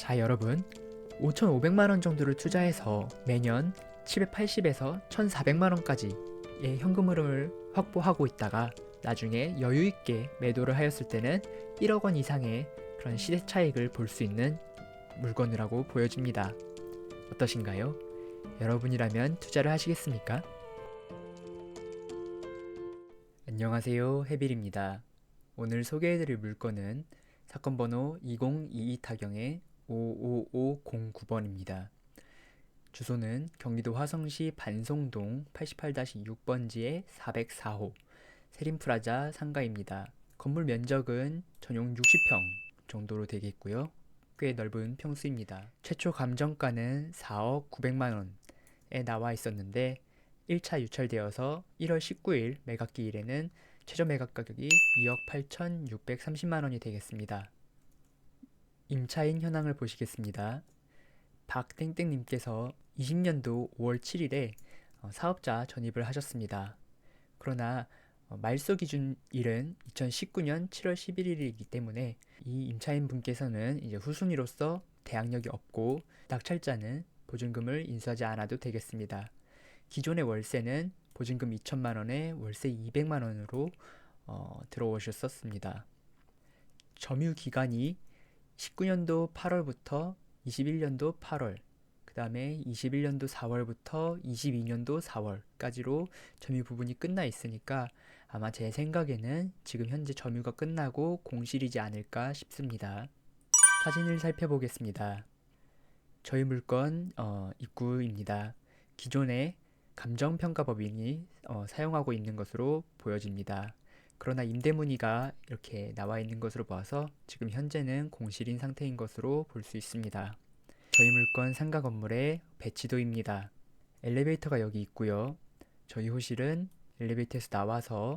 자, 여러분, 5,500만원 정도를 투자해서 매년 780에서 1,400만원까지의 현금 흐름을 확보하고 있다가 나중에 여유있게 매도를 하였을 때는 1억 원 이상의 그런 시세 차익을 볼 수 있는 물건이라고 보여집니다. 어떠신가요? 여러분이라면 투자를 하시겠습니까? 안녕하세요, 해빌입니다. 오늘 소개해드릴 물건은 사건 번호 2022 타경의 55509번입니다. 주소는 경기도 화성시 반송동 88-6번지의 404호 세림프라자 상가입니다. 건물 면적은 전용 60평 정도로 되겠고요. 꽤 넓은 평수입니다. 최초 감정가는 4억 900만원에 나와 있었는데 1차 유찰되어서 1월 19일 매각기일에는 최저 매각 가격이 2억 8,630만원이 되겠습니다. 임차인 현황을 보시겠습니다. 박땡땡님께서 20년도 5월 7일에 사업자 전입을 하셨습니다. 그러나 말소 기준일은 2019년 7월 11일이기 때문에 이 임차인 분께서는 이제 후순위로서 대항력이 없고 낙찰자는 보증금을 인수하지 않아도 되겠습니다. 기존의 월세는 보증금 2천만 원에 월세 200만 원으로 들어오셨었습니다. 점유 기간이 19년도 8월부터 21년도 8월, 그 다음에 21년도 4월부터 22년도 4월까지로 점유 부분이 끝나 있으니까 아마 제 생각에는 지금 현재 점유가 끝나고 공실이지 않을까 싶습니다. 사진을 살펴보겠습니다. 저희 물건 입구입니다. 기존에 감정평가법인이 사용하고 있는 것으로 보여집니다. 그러나 임대문의가 이렇게 나와 있는 것으로 봐서 지금 현재는 공실인 상태인 것으로 볼 수 있습니다. 저희 물건 상가 건물의 배치도입니다. 엘리베이터가 여기 있고요. 저희 호실은 엘리베이터에서 나와서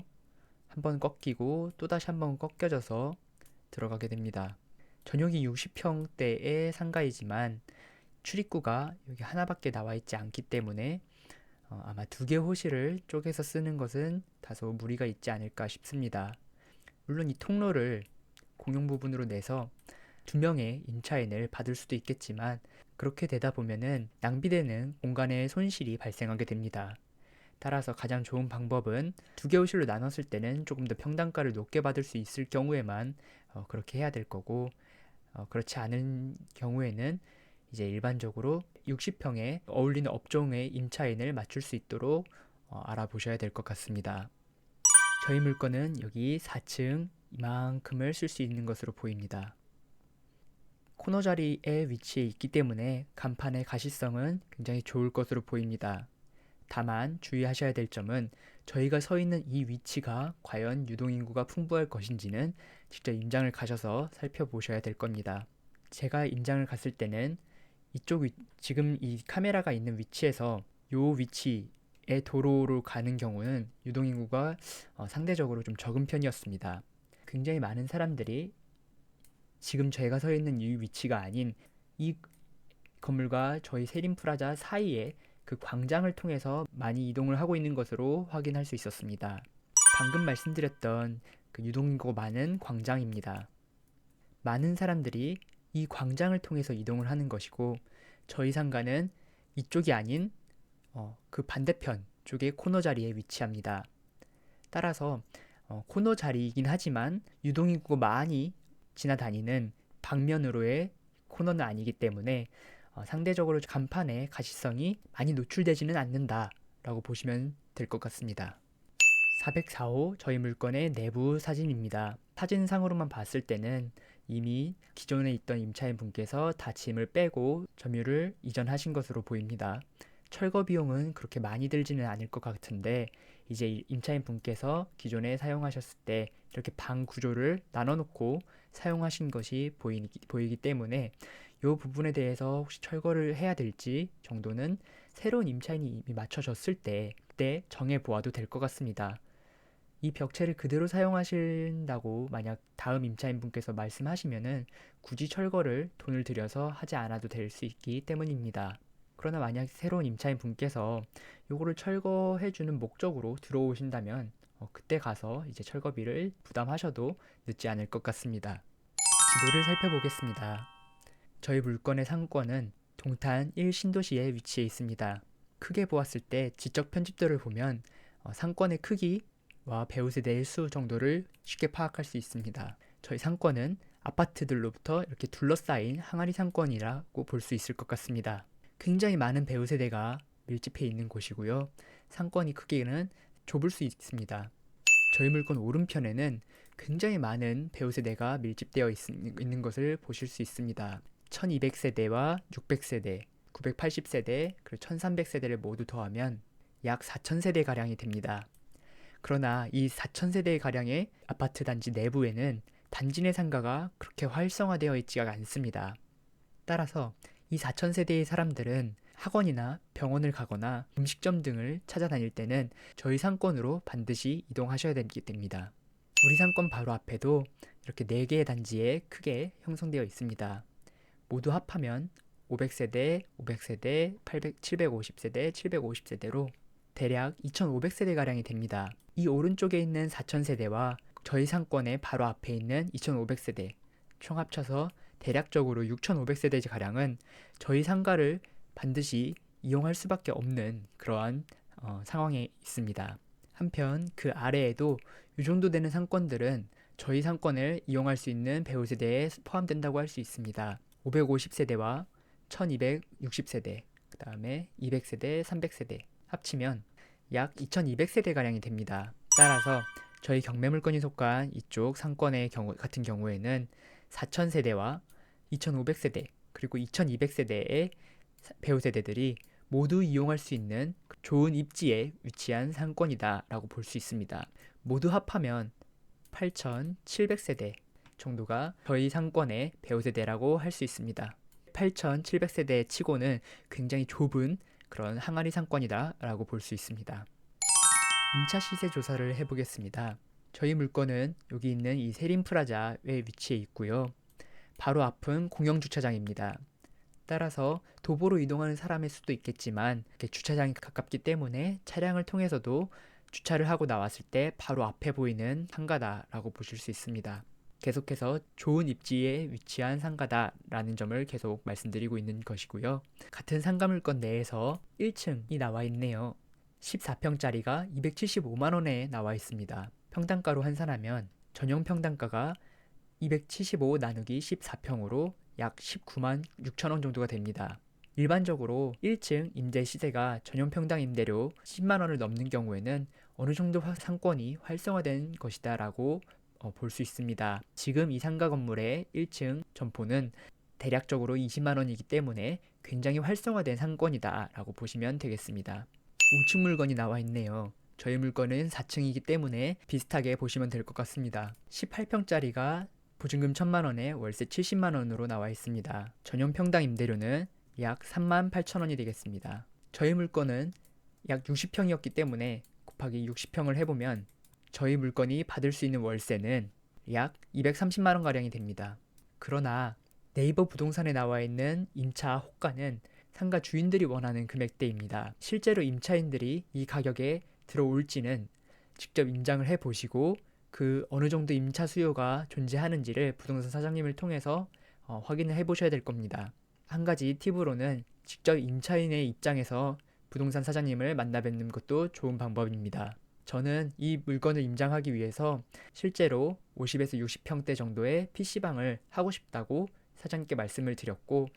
한번 꺾이고 또다시 한번 꺾여져서 들어가게 됩니다. 전용이 60평대의 상가이지만 출입구가 여기 하나밖에 나와 있지 않기 때문에 아마 두 개 호실을 쪼개서 쓰는 것은 다소 무리가 있지 않을까 싶습니다. 물론 이 통로를 공용 부분으로 내서 두 명의 임차인을 받을 수도 있겠지만 그렇게 되다 보면은 낭비되는 공간의 손실이 발생하게 됩니다. 따라서 가장 좋은 방법은 두 개 호실로 나눴을 때는 조금 더 평당가를 높게 받을 수 있을 경우에만 그렇게 해야 될 거고 그렇지 않은 경우에는 이제 일반적으로 60평에 어울리는 업종의 임차인을 맞출 수 있도록 알아보셔야 될 것 같습니다. 저희 물건은 여기 4층 이만큼을 쓸 수 있는 것으로 보입니다. 코너 자리에 위치해 있기 때문에 간판의 가시성은 굉장히 좋을 것으로 보입니다. 다만 주의하셔야 될 점은 저희가 서 있는 이 위치가 과연 유동인구가 풍부할 것인지는 직접 임장을 가셔서 살펴보셔야 될 겁니다. 제가 임장을 갔을 때는 지금 이 카메라가 있는 위치에서 이 위치의 도로로 가는 경우는 유동인구가 상대적으로 좀 적은 편이었습니다. 굉장히 많은 사람들이 지금 제가 서 있는 이 위치가 아닌 이 건물과 저희 세림프라자 사이에 그 광장을 통해서 많이 이동을 하고 있는 것으로 확인할 수 있었습니다. 방금 말씀드렸던 그 유동인구가 많은 광장입니다. 많은 사람들이 이 광장을 통해서 이동을 하는 것이고 저희 상가는 이쪽이 아닌 그 반대편 쪽의 코너 자리에 위치합니다. 따라서 코너 자리이긴 하지만 유동인구가 많이 지나다니는 방면으로의 코너는 아니기 때문에 상대적으로 간판의 가시성이 많이 노출되지는 않는다 라고 보시면 될 것 같습니다. 404호 저희 물건의 내부 사진입니다. 사진상으로만 봤을 때는 이미 기존에 있던 임차인 분께서 다 짐을 빼고 점유를 이전하신 것으로 보입니다. 철거 비용은 그렇게 많이 들지는 않을 것 같은데 이제 임차인 분께서 기존에 사용하셨을 때 이렇게 방 구조를 나눠 놓고 사용하신 것이 보이기 때문에 이 부분에 대해서 혹시 철거를 해야 될지 정도는 새로운 임차인이 이미 맞춰졌을 때 그때 정해 보아도 될 것 같습니다. 이 벽체를 그대로 사용하신다고 만약 다음 임차인 분께서 말씀하시면은 굳이 철거를 돈을 들여서 하지 않아도 될 수 있기 때문입니다. 그러나 만약 새로운 임차인 분께서 요거를 철거해주는 목적으로 들어오신다면 그때 가서 이제 철거비를 부담하셔도 늦지 않을 것 같습니다. 지도를 살펴보겠습니다. 저희 물건의 상권은 동탄 1신도시에 위치해 있습니다. 크게 보았을 때 지적 편집도를 보면 상권의 크기와 배우 세대의 수 정도를 쉽게 파악할 수 있습니다. 저희 상권은 아파트들로부터 이렇게 둘러싸인 항아리 상권이라고 볼 수 있을 것 같습니다. 굉장히 많은 배우 세대가 밀집해 있는 곳이고요. 상권의 크기는 좁을 수 있습니다. 저희 물건 오른편에는 굉장히 많은 배우 세대가 밀집되어 있는 것을 보실 수 있습니다. 1200세대와 600세대, 980세대, 그리고 1300세대를 모두 더하면 약 4000세대가량이 됩니다. 그러나 이 4000세대가량의 아파트 단지 내부에는 단지 내 상가가 그렇게 활성화되어 있지가 않습니다. 따라서 이 4000세대의 사람들은 학원이나 병원을 가거나 음식점 등을 찾아다닐 때는 저희 상권으로 반드시 이동하셔야 됩니다. 우리 상권 바로 앞에도 이렇게 4개의 단지에 크게 형성되어 있습니다. 모두 합하면 500세대, 500세대, 750세대, 750세대로 대략 2500세대가량이 됩니다. 이 오른쪽에 있는 4000세대와 저희 상권의 바로 앞에 있는 2500세대 총 합쳐서 대략적으로 6500세대가량은 저희 상가를 반드시 이용할 수밖에 없는 그러한 상황에 있습니다. 한편 그 아래에도 이 정도 되는 상권들은 저희 상권을 이용할 수 있는 배우 세대에 포함된다고 할 수 있습니다. 550세대와 1260세대, 그 다음에 200세대, 300세대 합치면 약 2200세대가량이 됩니다. 따라서 저희 경매물건이 속한 이쪽 상권의 같은 경우에는 4000세대와 2500세대 그리고 2200세대의 배우 세대들이 모두 이용할 수 있는 좋은 입지에 위치한 상권이다 라고 볼 수 있습니다. 모두 합하면 8700세대 정도가 저희 상권의 배우 세대라고 할 수 있습니다. 8700세대 치고는 굉장히 좁은 그런 항아리 상권이다 라고 볼 수 있습니다. 임차 시세 조사를 해보겠습니다. 저희 물건은 여기 있는 이 세림프라자에 위치해 있고요. 바로 앞은 공영주차장입니다. 따라서 도보로 이동하는 사람일 수도 있겠지만 주차장이 가깝기 때문에 차량을 통해서도 주차를 하고 나왔을 때 바로 앞에 보이는 상가다라고 보실 수 있습니다. 계속해서 좋은 입지에 위치한 상가다라는 점을 계속 말씀드리고 있는 것이고요. 같은 상가 물건 내에서 1층이 나와 있네요. 14평짜리가 275만원에 나와 있습니다. 평당가로 환산하면 전용 평당가가 275 나누기 14평으로 약 19만 6천원 정도가 됩니다. 일반적으로 1층 임대 시세가 전용 평당 임대료 10만원을 넘는 경우에는 어느 정도 상권이 활성화된 것이다 라고 볼 수 있습니다. 지금 이 상가 건물의 1층 점포는 대략적으로 20만원이기 때문에 굉장히 활성화된 상권이다 라고 보시면 되겠습니다. 우측 물건이 나와 있네요. 저희 물건은 4층이기 때문에 비슷하게 보시면 될 것 같습니다. 18평짜리가 보증금 1000만원에 월세 70만원으로 나와 있습니다. 전용 평당 임대료는 약 38,000원이 되겠습니다. 저희 물건은 약 60평이었기 때문에 곱하기 60평을 해보면 저희 물건이 받을 수 있는 월세는 약 230만원가량이 됩니다. 그러나 네이버 부동산에 나와 있는 임차 호가는 상가 주인들이 원하는 금액대입니다. 실제로 임차인들이 이 가격에 들어올지는 직접 임장을 해보시고 그 어느 정도 임차 수요가 존재하는지를 부동산 사장님을 통해서 확인을 해보셔야 될 겁니다. 한 가지 팁으로는 직접 임차인의 입장에서 부동산 사장님을 만나 뵙는 것도 좋은 방법입니다. 저는 이 물건을 임장하기 위해서 실제로 50에서 60평대 정도의 PC방을 하고 싶다고 사장님께 말씀을 드렸고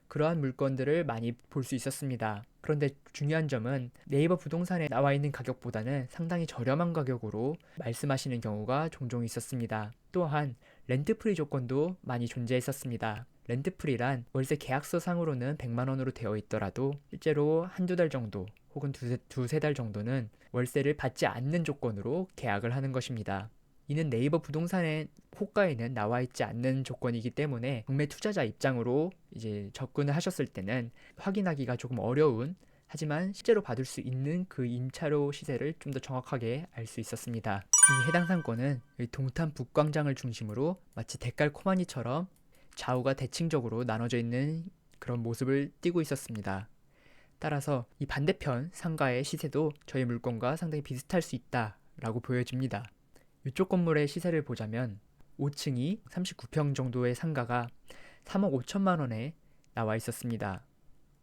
그러한 물건들을 많이 볼 수 있었습니다. 그런데 중요한 점은 네이버 부동산에 나와 있는 가격보다는 상당히 저렴한 가격으로 말씀하시는 경우가 종종 있었습니다. 또한 렌트프리 조건도 많이 존재했었습니다. 렌트프리란 월세 계약서 상으로는 100만원으로 되어 있더라도 실제로 한두 달 정도 혹은 두세 달 정도는 월세를 받지 않는 조건으로 계약을 하는 것입니다. 이는 네이버 부동산의 호가에는 나와 있지 않는 조건이기 때문에 경매 투자자 입장으로 이제 접근을 하셨을 때는 확인하기가 조금 어려운 하지만 실제로 받을 수 있는 그 임차료 시세를 좀 더 정확하게 알 수 있었습니다. 이 해당 상권은 동탄 북광장을 중심으로 마치 데칼코마니처럼 좌우가 대칭적으로 나눠져 있는 그런 모습을 띠고 있었습니다. 따라서 이 반대편 상가의 시세도 저희 물건과 상당히 비슷할 수 있다라고 보여집니다. 이쪽 건물의 시세를 보자면 5층이 39평 정도의 상가가 3억 5천만 원에 나와 있었습니다.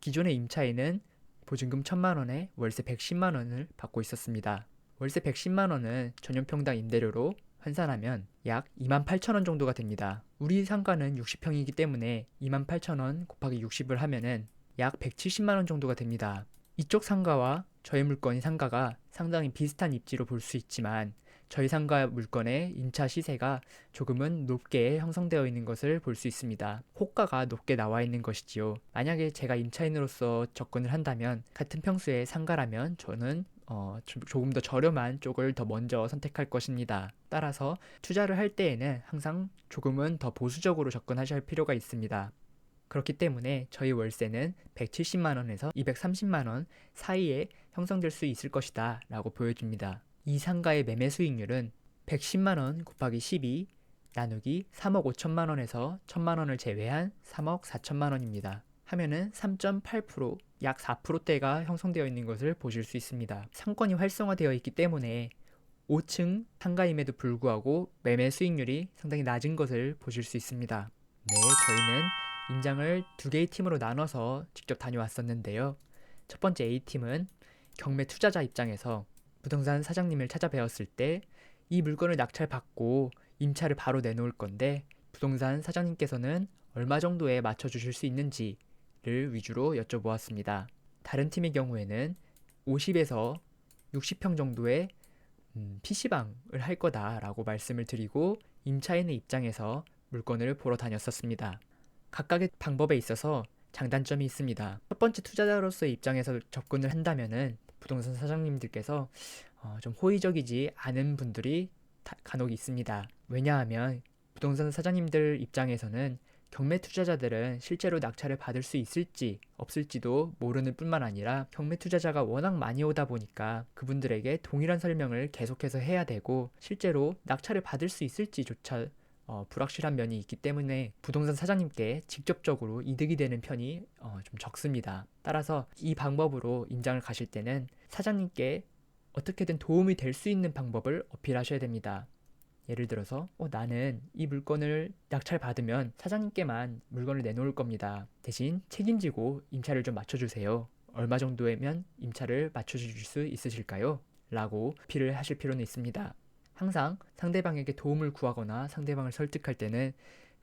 기존의 임차인은 보증금 1,000만 원에 월세 110만 원을 받고 있었습니다. 월세 110만 원은 전년평당 임대료로 환산하면 약 28,000원 정도가 됩니다. 우리 상가는 60평이기 때문에 28,000원 곱하기 60을 하면은 약 170만 원 정도가 됩니다. 이쪽 상가와 저희 물건의 상가가 상당히 비슷한 입지로 볼 수 있지만 저희 상가 물건의 임차 시세가 조금은 높게 형성되어 있는 것을 볼 수 있습니다. 호가가 높게 나와 있는 것이지요. 만약에 제가 임차인으로서 접근을 한다면 같은 평수의 상가라면 저는 조금 더 저렴한 쪽을 더 먼저 선택할 것입니다. 따라서 투자를 할 때에는 항상 조금은 더 보수적으로 접근하셔야 할 필요가 있습니다. 그렇기 때문에 저희 월세는 170만 원에서 230만 원 사이에 형성될 수 있을 것이다 라고 보여집니다. 이 상가의 매매 수익률은 110만 원 곱하기 12 나누기 3억 5천만 원에서 1천만 원을 제외한 3억 4천만 원입니다. 하면은 3.8%, 약 4%대가 형성되어 있는 것을 보실 수 있습니다. 상권이 활성화되어 있기 때문에 5층 상가임에도 불구하고 매매 수익률이 상당히 낮은 것을 보실 수 있습니다. 네, 저희는 임장을 2개의 팀으로 나눠서 직접 다녀왔었는데요. 첫 번째 A팀은 경매 투자자 입장에서 부동산 사장님을 찾아뵈었을 때 이 물건을 낙찰받고 임차를 바로 내놓을 건데 부동산 사장님께서는 얼마 정도에 맞춰주실 수 있는지를 위주로 여쭤보았습니다. 다른 팀의 경우에는 50에서 60평 정도의 PC방을 할 거다라고 말씀을 드리고 임차인의 입장에서 물건을 보러 다녔었습니다. 각각의 방법에 있어서 장단점이 있습니다. 첫 번째 투자자로서의 입장에서 접근을 한다면은 부동산 사장님들께서 좀 호의적이지 않은 분들이 간혹 있습니다. 왜냐하면 부동산 사장님들 입장에서는 경매 투자자들은 실제로 낙찰을 받을 수 있을지 없을지도 모르는 뿐만 아니라 경매 투자자가 워낙 많이 오다 보니까 그분들에게 동일한 설명을 계속해서 해야 되고 실제로 낙찰을 받을 수 있을지조차 불확실한 면이 있기 때문에 부동산 사장님께 직접적으로 이득이 되는 편이 좀 적습니다. 따라서 이 방법으로 임장을 가실 때는 사장님께 어떻게든 도움이 될 수 있는 방법을 어필하셔야 됩니다. 예를 들어서 나는 이 물건을 낙찰받으면 사장님께만 물건을 내놓을 겁니다. 대신 책임지고 임차를 좀 맞춰주세요. 얼마 정도면 임차를 맞춰주실 수 있으실까요? 라고 어필을 하실 필요는 있습니다. 항상 상대방에게 도움을 구하거나 상대방을 설득할 때는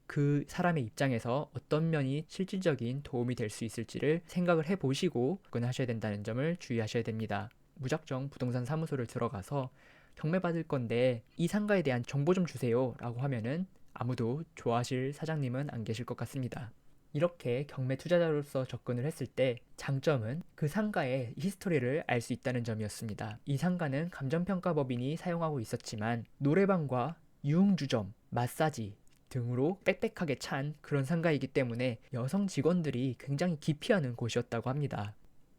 그 사람의 입장에서 어떤 면이 실질적인 도움이 될 수 있을지를 생각을 해보시고 접근하셔야 된다는 점을 주의하셔야 됩니다. 무작정 부동산 사무소를 들어가서 경매 받을 건데 이 상가에 대한 정보 좀 주세요 라고 하면은 아무도 좋아하실 사장님은 안 계실 것 같습니다. 이렇게 경매 투자자로서 접근을 했을 때 장점은 그 상가의 히스토리를 알 수 있다는 점이었습니다. 이 상가는 감정평가법인이 사용하고 있었지만 노래방과 유흥주점, 마사지 등으로 빽빽하게 찬 그런 상가이기 때문에 여성 직원들이 굉장히 기피하는 곳이었다고 합니다.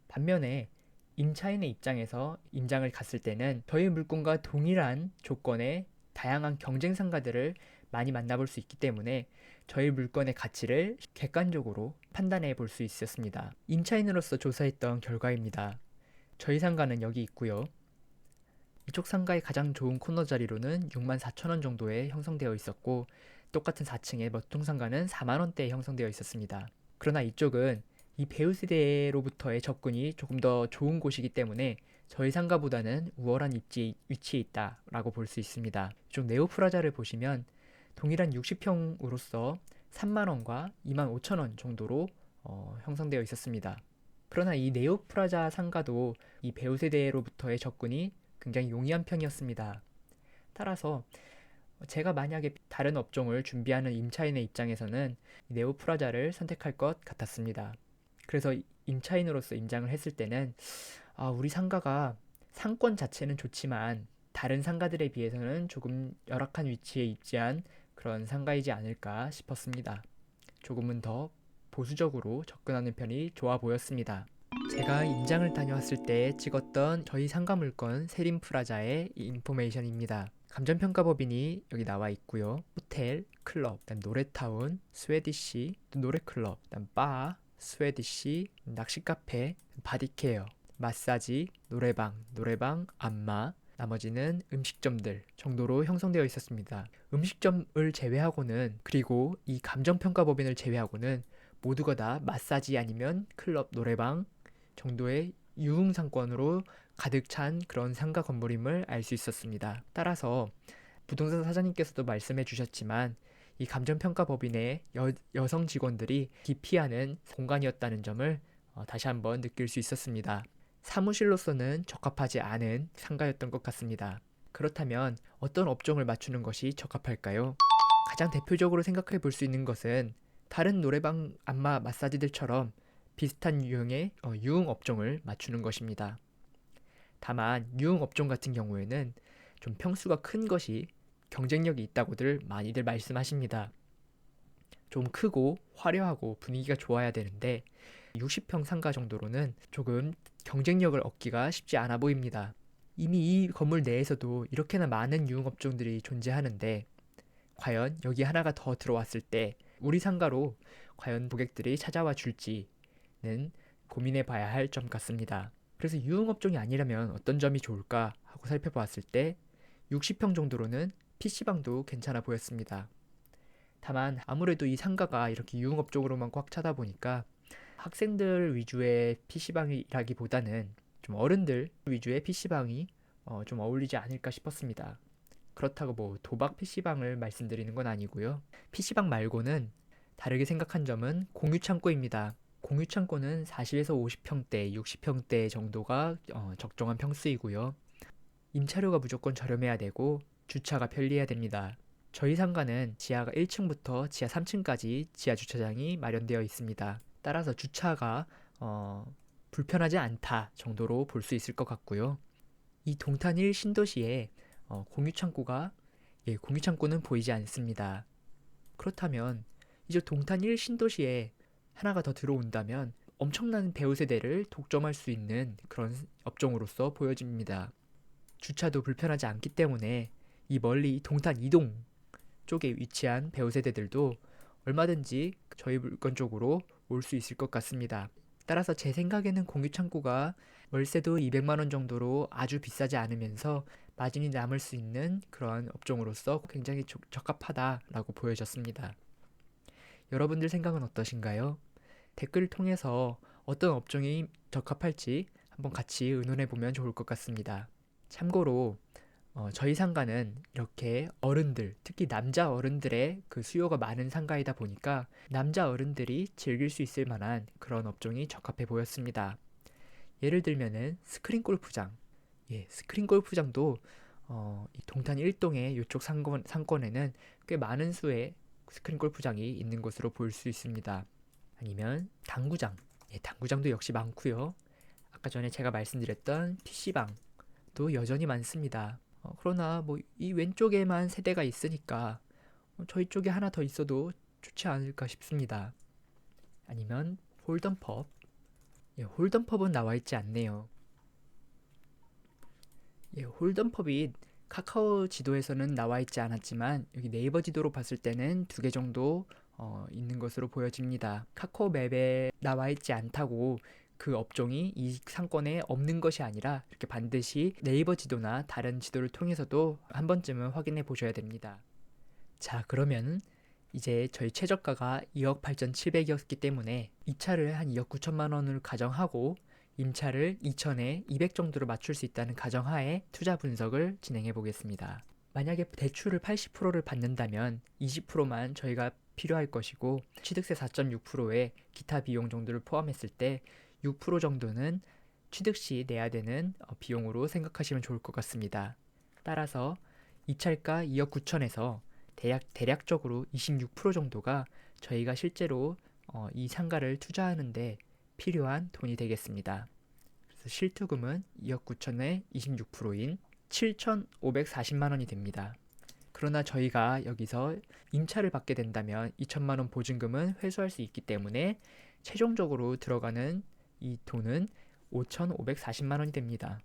반면에 임차인의 입장에서 임장을 갔을 때는 저희 물건과 동일한 조건의 다양한 경쟁 상가들을 많이 만나볼 수 있기 때문에 저희 물건의 가치를 객관적으로 판단해 볼 수 있었습니다. 임차인으로서 조사했던 결과입니다. 저희 상가는 여기 있고요. 이쪽 상가의 가장 좋은 코너 자리로는 64,000원 정도에 형성되어 있었고 똑같은 4층의 멋동 상가는 4만원대에 형성되어 있었습니다. 그러나 이쪽은 이 배우 세대로부터의 접근이 조금 더 좋은 곳이기 때문에 저희 상가보다는 우월한 위치에 있다라고 볼 수 있습니다. 이쪽 네오프라자를 보시면 동일한 60평으로서 3만원과 25,000원 정도로 형성되어 있었습니다. 그러나 이 네오프라자 상가도 이 배우 세대로부터의 접근이 굉장히 용이한 편이었습니다. 따라서 제가 만약에 다른 업종을 준비하는 임차인의 입장에서는 네오프라자를 선택할 것 같았습니다. 그래서 임차인으로서 임장을 했을 때는 우리 상가가 상권 자체는 좋지만 다른 상가들에 비해서는 조금 열악한 위치에 입지한 그런 상가이지 않을까 싶었습니다. 조금은 더 보수적으로 접근하는 편이 좋아 보였습니다. 제가 임장을 다녀왔을 때 찍었던 저희 상가 물건 세림프라자의 인포메이션입니다. 감정평가법인이 여기 나와 있고요. 호텔, 클럽, 그다음 노래타운, 스웨디시, 노래클럽, 그다음 바, 스웨디시, 낚시카페, 바디케어, 마사지, 노래방, 안마, 나머지는 음식점들 정도로 형성되어 있었습니다. 음식점을 제외하고는 그리고 이 감정평가법인을 제외하고는 모두가 다 마사지 아니면 클럽, 노래방 정도의 유흥상권으로 가득 찬 그런 상가 건물임을 알 수 있었습니다. 따라서 부동산 사장님께서도 말씀해 주셨지만 이 감정평가법인의 여성 직원들이 기피하는 공간이었다는 점을 다시 한번 느낄 수 있었습니다. 사무실로서는 적합하지 않은 상가였던 것 같습니다. 그렇다면 어떤 업종을 맞추는 것이 적합할까요? 가장 대표적으로 생각해 볼 수 있는 것은 다른 노래방, 안마, 마사지들처럼 비슷한 유형의 유흥 업종을 맞추는 것입니다. 다만 유흥 업종 같은 경우에는 좀 평수가 큰 것이 경쟁력이 있다고들 많이들 말씀하십니다. 좀 크고 화려하고 분위기가 좋아야 되는데 60평 상가 정도로는 조금 경쟁력을 얻기가 쉽지 않아 보입니다. 이미 이 건물 내에서도 이렇게나 많은 유흥업종들이 존재하는데 과연 여기 하나가 더 들어왔을 때 우리 상가로 과연 고객들이 찾아와 줄지는 고민해 봐야 할 점 같습니다. 그래서 유흥업종이 아니라면 어떤 점이 좋을까 하고 살펴보았을 때 60평 정도로는 PC방도 괜찮아 보였습니다. 다만 아무래도 이 상가가 이렇게 유흥업종으로만 꽉 차다 보니까 학생들 위주의 PC방이라기보다는 좀 어른들 위주의 PC방이 좀 어울리지 않을까 싶었습니다. 그렇다고 뭐 도박 PC방을 말씀드리는 건 아니고요. PC방 말고는 다르게 생각한 점은 공유창고입니다. 공유창고는 40에서 50평대, 60평대 정도가 적정한 평수이고요. 임차료가 무조건 저렴해야 되고 주차가 편리해야 됩니다. 저희 상가는 지하가 1층부터 지하 3층까지 지하 주차장이 마련되어 있습니다. 따라서 주차가 불편하지 않다 정도로 볼 수 있을 것 같고요. 이 동탄 1 신도시에 공유창고는 보이지 않습니다. 그렇다면 이제 동탄 1 신도시에 하나가 더 들어온다면 엄청난 배우 세대를 독점할 수 있는 그런 업종으로서 보여집니다. 주차도 불편하지 않기 때문에 이 멀리 동탄 2동 쪽에 위치한 배우 세대들도 얼마든지 저희 물건 쪽으로 올 수 있을 것 같습니다. 따라서 제 생각에는 공유창고가 월세도 200만 원 정도로 아주 비싸지 않으면서 마진이 남을 수 있는 그런 업종으로서 굉장히 적합하다라고 보여졌습니다. 여러분들 생각은 어떠신가요? 댓글을 통해서 어떤 업종이 적합할지 한번 같이 의논해 보면 좋을 것 같습니다. 참고로 저희 상가는 이렇게 어른들, 특히 남자 어른들의 그 수요가 많은 상가이다 보니까 남자 어른들이 즐길 수 있을 만한 그런 업종이 적합해 보였습니다. 예를 들면은 스크린 골프장. 스크린 골프장도 이 동탄 1동의 이쪽 상권에는 꽤 많은 수의 스크린 골프장이 있는 것으로 볼 수 있습니다. 아니면 당구장. 당구장도 역시 많고요. 아까 전에 제가 말씀드렸던 PC방도 여전히 많습니다. 그러나 뭐 이 왼쪽에만 세대가 있으니까 저희 쪽에 하나 더 있어도 좋지 않을까 싶습니다. 아니면 홀덤펍. 홀덤펍은 나와 있지 않네요. 홀덤펍이 카카오 지도에서는 나와 있지 않았지만 여기 네이버 지도로 봤을 때는 2개 정도 있는 것으로 보여집니다. 카카오 맵에 나와 있지 않다고 그 업종이 이 상권에 없는 것이 아니라 이렇게 반드시 네이버 지도나 다른 지도를 통해서도 한 번쯤은 확인해 보셔야 됩니다. 자, 그러면 이제 저희 최저가가 2억 8,700이었기 때문에 입차를 한 2억 9천만 원을 가정하고 임차를 2천에 200 정도로 맞출 수 있다는 가정하에 투자 분석을 진행해 보겠습니다. 만약에 대출을 80%를 받는다면 20%만 저희가 필요할 것이고 취득세 4.6%에 기타 비용 정도를 포함했을 때 6% 정도는 취득 시 내야 되는 비용으로 생각하시면 좋을 것 같습니다. 따라서 입찰가 2억 9천에서 대략적으로 26% 정도가 저희가 실제로 이 상가를 투자하는데 필요한 돈이 되겠습니다. 그래서 실투금은 2억 9천에 26%인 7,540만 원이 됩니다. 그러나 저희가 여기서 임차를 받게 된다면 2천만 원 보증금은 회수할 수 있기 때문에 최종적으로 들어가는 이 돈은 5,540만 원이 됩니다.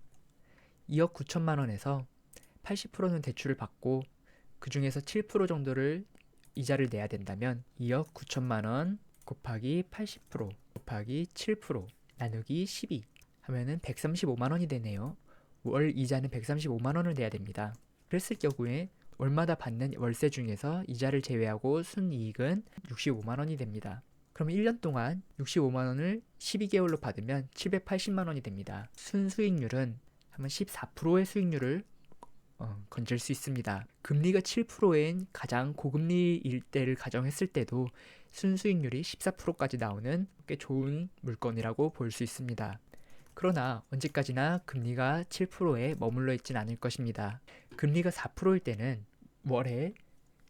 2억 9천만 원에서 80%는 대출을 받고 그 중에서 7% 정도를 이자를 내야 된다면 2억 9천만 원 곱하기 80% 곱하기 7% 나누기 12 하면은 135만 원이 되네요. 월 이자는 135만 원을 내야 됩니다. 그랬을 경우에 월마다 받는 월세 중에서 이자를 제외하고 순이익은 65만 원이 됩니다. 그럼 1년 동안 65만 원을 12개월로 받으면 780만 원이 됩니다. 순수익률은 한번 14%의 수익률을 건질 수 있습니다. 금리가 7%인 가장 고금리일 때를 가정했을 때도 순수익률이 14%까지 나오는 꽤 좋은 물건이라고 볼 수 있습니다. 그러나 언제까지나 금리가 7%에 머물러 있진 않을 것입니다. 금리가 4%일 때는 월에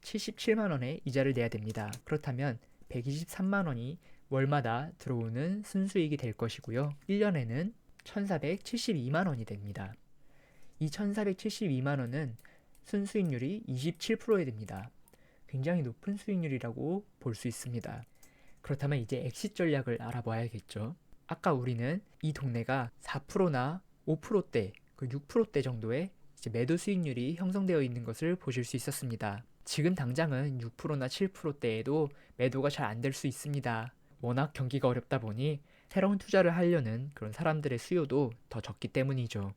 77만 원의 이자를 내야 됩니다. 그렇다면 123만 원이 월마다 들어오는 순수익이 될 것이고요. 1년에는 1472만 원이 됩니다. 이 1472만 원은 순수익률이 27%에 됩니다. 굉장히 높은 수익률이라고 볼 수 있습니다. 그렇다면 이제 엑싯 전략을 알아봐야겠죠. 아까 우리는 이 동네가 4%나 5%대, 그 6%대 정도의 이제 매도 수익률이 형성되어 있는 것을 보실 수 있었습니다. 지금 당장은 6%나 7%대에도 매도가 잘 안 될 수 있습니다. 워낙 경기가 어렵다 보니 새로운 투자를 하려는 그런 사람들의 수요도 더 적기 때문이죠.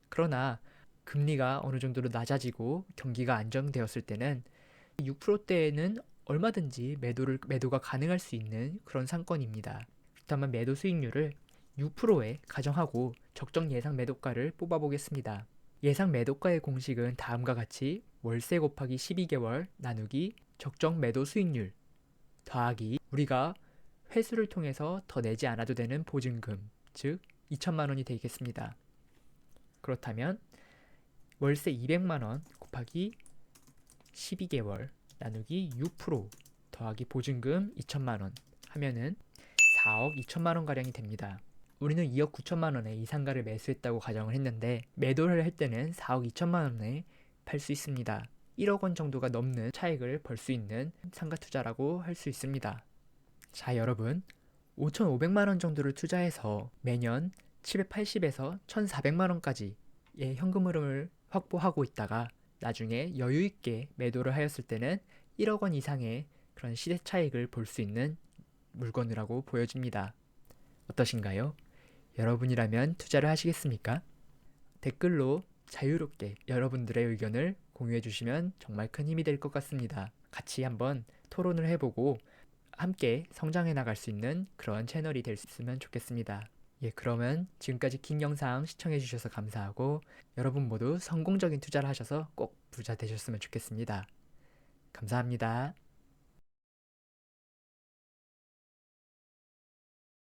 그러나 금리가 어느 정도로 낮아지고 경기가 안정되었을 때는 6%대에는 얼마든지 매도가 가능할 수 있는 그런 상권입니다. 그렇다면 매도 수익률을 6%에 가정하고 적정 예상 매도가를 뽑아보겠습니다. 예상 매도가의 공식은 다음과 같이 월세 곱하기 12개월 나누기 적정 매도 수익률 더하기 우리가 회수를 통해서 더 내지 않아도 되는 보증금, 즉 2천만 원이 되겠습니다. 그렇다면 월세 200만 원 곱하기 12개월 나누기 6% 더하기 보증금 2천만 원 하면은 4억 2천만 원 가량이 됩니다. 우리는 2억 9천만 원에 이 상가를 매수했다고 가정을 했는데 매도를 할 때는 4억 2천만 원에 팔 수 있습니다. 1억 원 정도가 넘는 차익을 벌 수 있는 상가 투자라고 할 수 있습니다. 자, 여러분 5,500만 원 정도를 투자해서 매년 780에서 1,400만 원까지의 현금 흐름을 확보하고 있다가 나중에 여유 있게 매도를 하였을 때는 1억 원 이상의 그런 시세 차익을 볼 수 있는 물건이라고 보여집니다. 어떠신가요? 여러분이라면 투자를 하시겠습니까? 댓글로 자유롭게 여러분들의 의견을 공유해 주시면 정말 큰 힘이 될 것 같습니다. 같이 한번 토론을 해보고 함께 성장해 나갈 수 있는 그런 채널이 될 수 있으면 좋겠습니다. 예, 그러면 지금까지 긴 영상 시청해 주셔서 감사하고 여러분 모두 성공적인 투자를 하셔서 꼭 부자 되셨으면 좋겠습니다. 감사합니다.